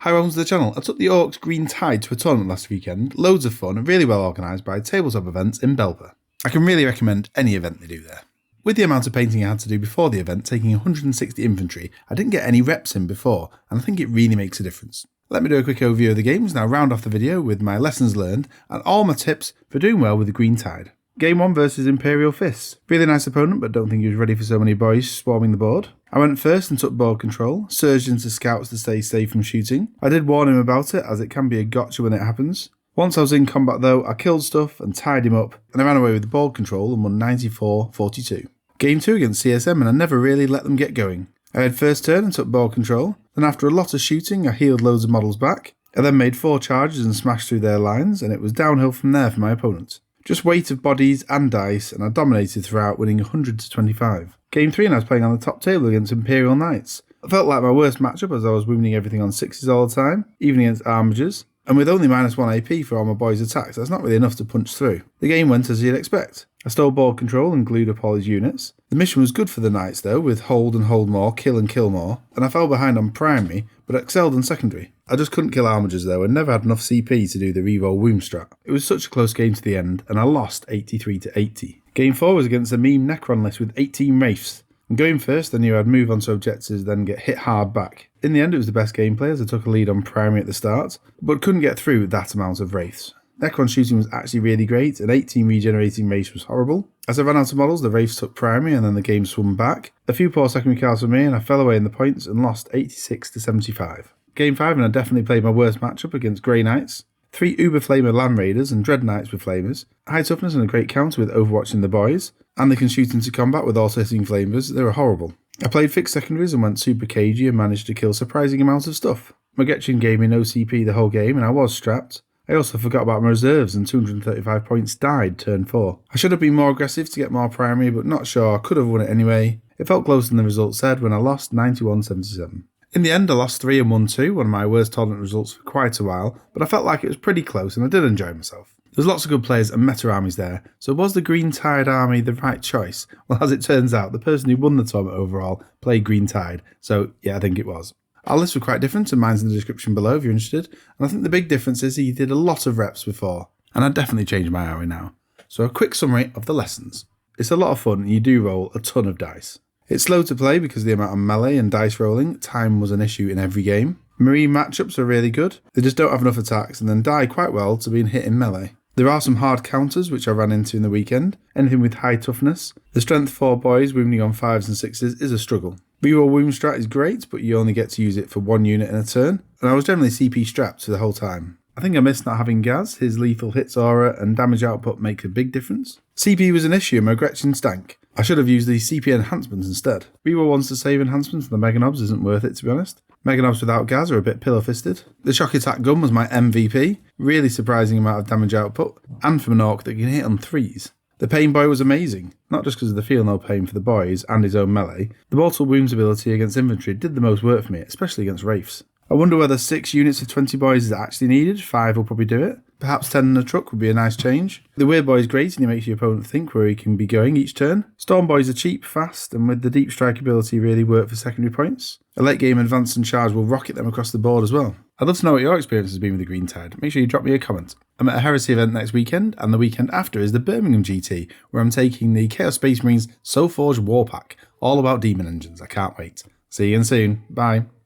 Hi, welcome to the channel. I took the Orks Green Tide to a tournament last weekend. Loads of fun and really well organised by Tabletop Events in Belper. I can really recommend any event they do there. With the amount of painting I had to do before the event, taking 160 infantry, I didn't get any reps in before, and I think it really makes a difference. Let me do a quick overview of the games, now round off the video with my lessons learned and all my tips for doing well with the Green Tide. Game 1 versus Imperial Fists. Really nice opponent, but don't think he was ready for so many boys swarming the board. I went first and took board control, surged into scouts to stay safe from shooting. I did warn him about it, as it can be a gotcha when it happens. Once I was in combat though, I killed stuff and tied him up, and I ran away with the board control and won 94-42. Game 2 against CSM, and I never really let them get going. I had first turn and took board control, then after a lot of shooting I healed loads of models back. I then made 4 charges and smashed through their lines, and it was downhill from there for my opponent. Just weight of bodies and dice, and I dominated throughout, winning 100-25. Game 3 and I was playing on the top table against Imperial Knights. I felt like my worst matchup as I was wounding everything on 6s all the time, even against Armigers, and with only -1 AP for all my boys' attacks, that's not really enough to punch through. The game went as you'd expect. I stole board control and glued up all his units. The mission was good for the Knights though, with hold and hold more, kill and kill more, and I fell behind on primary, but excelled on secondary. I just couldn't kill Armigers though, and never had enough CP to do the reroll wound strat. It was such a close game to the end, and I lost 83-80. Game 4 was against a meme Necron list with 18 Wraiths. And going first, I knew I'd move onto objectives, then get hit hard back. In the end, it was the best gameplay as I took a lead on primary at the start, but couldn't get through that amount of Wraiths. Necron shooting was actually really great, and 18 regenerating Wraiths was horrible. As I ran out of models, the Wraiths took primary and then the game swung back. A few poor secondary cards for me, and I fell away in the points and lost 86-75. Game 5, and I definitely played my worst matchup against Grey Knights. 3 Uber Flamer Land Raiders and Dread Knights with Flamers. High toughness and a great counter with Overwatching the Boyz. And they can shoot into combat with also hitting Flamers. They were horrible. I played fixed secondaries and went super cagey and managed to kill surprising amounts of stuff. My Gretchin gave me no CP the whole game and I was strapped. I also forgot about my reserves and 235 points died turn 4. I should have been more aggressive to get more primary, but not sure. I could have won it anyway. It felt closer than the result said when I lost 91-77. In the end, I lost 3 and won 2, one of my worst tournament results for quite a while, but I felt like it was pretty close and I did enjoy myself. There's lots of good players and meta armies there, so was the Green Tide army the right choice? Well, as it turns out, the person who won the tournament overall played Green Tide, so yeah, I think it was. Our lists were quite different, and mine's in the description below if you're interested, and I think the big difference is he did a lot of reps before, and I'd definitely change my army now. So a quick summary of the lessons. It's a lot of fun and you do roll a ton of dice. It's slow to play because of the amount of melee and dice rolling. Time was an issue in every game. Marine matchups are really good. They just don't have enough attacks and then die quite well to being hit in melee. There are some hard counters which I ran into in the weekend. Anything with high toughness. The strength 4 boys wounding on 5s and 6s is a struggle. Reroll wound strat is great, but you only get to use it for 1 unit in a turn. And I was generally CP strapped for the whole time. I think I missed not having Gaz. His lethal hits aura and damage output make a big difference. CP was an issue and my Gretchin stank. I should have used the CP enhancements instead. Reroll wants to save enhancements and the Meganobz isn't worth it to be honest. Meganobz without Gaz are a bit pillow-fisted. The Shokk Attack Gun was my MVP. Really surprising amount of damage output. And from an Orc that can hit on 3s. The Painboy was amazing. Not just because of the feel no pain for the boys and his own melee. The mortal wounds ability against infantry did the most work for me, especially against Wraiths. I wonder whether 6 units of 20 boys is actually needed. 5 will probably do it. Perhaps 10 in a truck would be a nice change. The Weirdboy is great and he makes your opponent think where he can be going each turn. Stormboyz are cheap, fast, and with the deep strike ability really work for secondary points. A late game advance and charge will rocket them across the board as well. I'd love to know what your experience has been with the Green Tide. Make sure you drop me a comment. I'm at a Heresy event next weekend, and the weekend after is the Birmingham GT, where I'm taking the Chaos Space Marines Soulforge War Pack. All about demon engines. I can't wait. See you again soon. Bye.